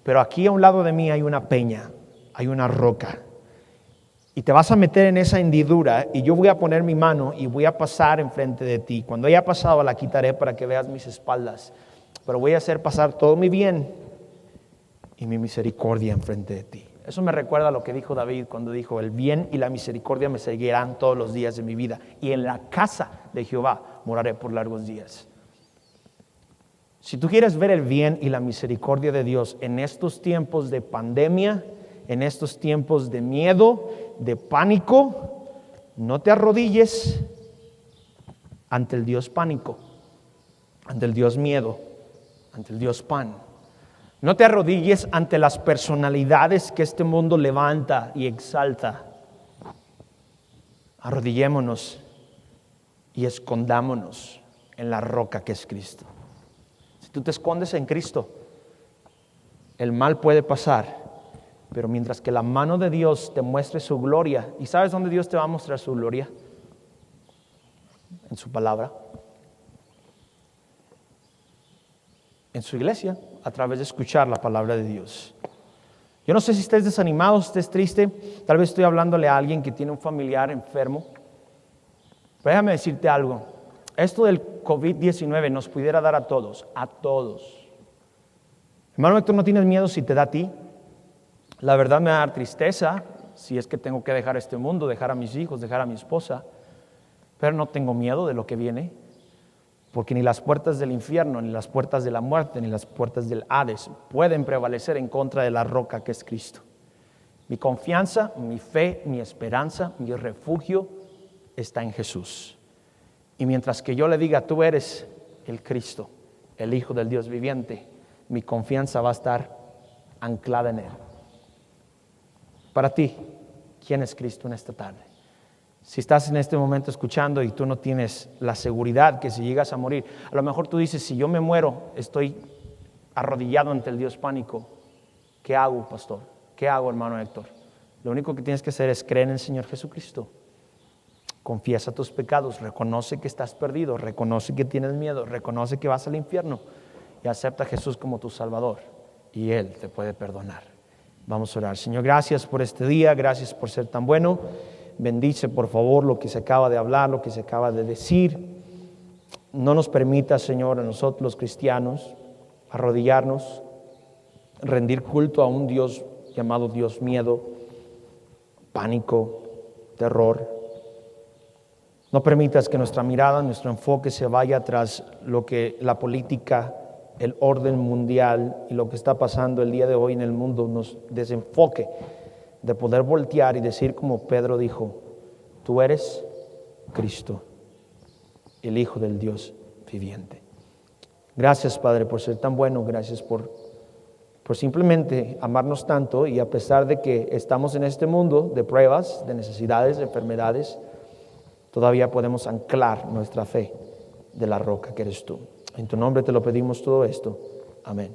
Pero aquí a un lado de mí hay una peña, hay una roca. Y te vas a meter en esa hendidura y yo voy a poner mi mano y voy a pasar enfrente de ti. Cuando haya pasado la quitaré para que veas mis espaldas. Pero voy a hacer pasar todo mi bien y mi misericordia enfrente de ti. Eso me recuerda a lo que dijo David cuando dijo, el bien y la misericordia me seguirán todos los días de mi vida. Y en la casa de Jehová moraré por largos días. Si tú quieres ver el bien y la misericordia de Dios en estos tiempos de pandemia, en estos tiempos de miedo, de pánico, No te arrodilles ante el Dios pánico, ante el Dios miedo, ante el Dios pan. No te arrodilles ante las personalidades que este mundo levanta y exalta. Arrodillémonos y escondámonos en la roca que es Cristo. Si tú te escondes en Cristo, el mal puede pasar, pero mientras que la mano de Dios te muestre su gloria, ¿y sabes dónde Dios te va a mostrar su gloria? En su palabra, en su iglesia, a través de escuchar la palabra de Dios. Yo no sé si estés desanimado, si estés triste, tal vez estoy hablándole a alguien que tiene un familiar enfermo. Pero déjame decirte algo, esto del COVID-19 nos pudiera dar a todos, Hermano Héctor, ¿no tienes miedo si te da a ti? La verdad me va a dar tristeza si es que tengo que dejar este mundo, dejar a mis hijos, dejar a mi esposa, pero no tengo miedo de lo que viene, porque ni las puertas del infierno, ni las puertas de la muerte, ni las puertas del Hades pueden prevalecer en contra de la roca que es Cristo. Mi confianza, mi fe, mi esperanza, mi refugio está en Jesús. Y mientras que yo le diga, tú eres el Cristo, el Hijo del Dios viviente, mi confianza va a estar anclada en Él. Para ti, ¿quién es Cristo en esta tarde? Si estás en este momento escuchando y tú no tienes la seguridad que si llegas a morir, a lo mejor tú dices, si yo me muero, estoy arrodillado ante el Dios pánico. ¿Qué hago, pastor? ¿Qué hago, hermano Héctor? Lo único que tienes que hacer es creer en el Señor Jesucristo. Confiesa tus pecados, reconoce que estás perdido, reconoce que tienes miedo, reconoce que vas al infierno y acepta a Jesús como tu Salvador y Él te puede perdonar. Vamos a orar. Señor, gracias por este día, gracias por ser tan bueno. Bendice por favor lo que se acaba de hablar, lo que se acaba de decir. No nos permita, Señor, a nosotros los cristianos arrodillarnos, rendir culto a un Dios llamado Dios miedo, pánico, terror. No permitas que nuestra mirada, nuestro enfoque se vaya tras lo que la política, el orden mundial y lo que está pasando el día de hoy en el mundo nos desenfoque de poder voltear y decir como Pedro dijo, tú eres Cristo, el Hijo del Dios viviente. Gracias, Padre, por ser tan bueno, gracias por simplemente amarnos tanto y a pesar de que estamos en este mundo de pruebas, de necesidades, de enfermedades, todavía podemos anclar nuestra fe de la roca que eres tú. En tu nombre te lo pedimos todo esto. Amén.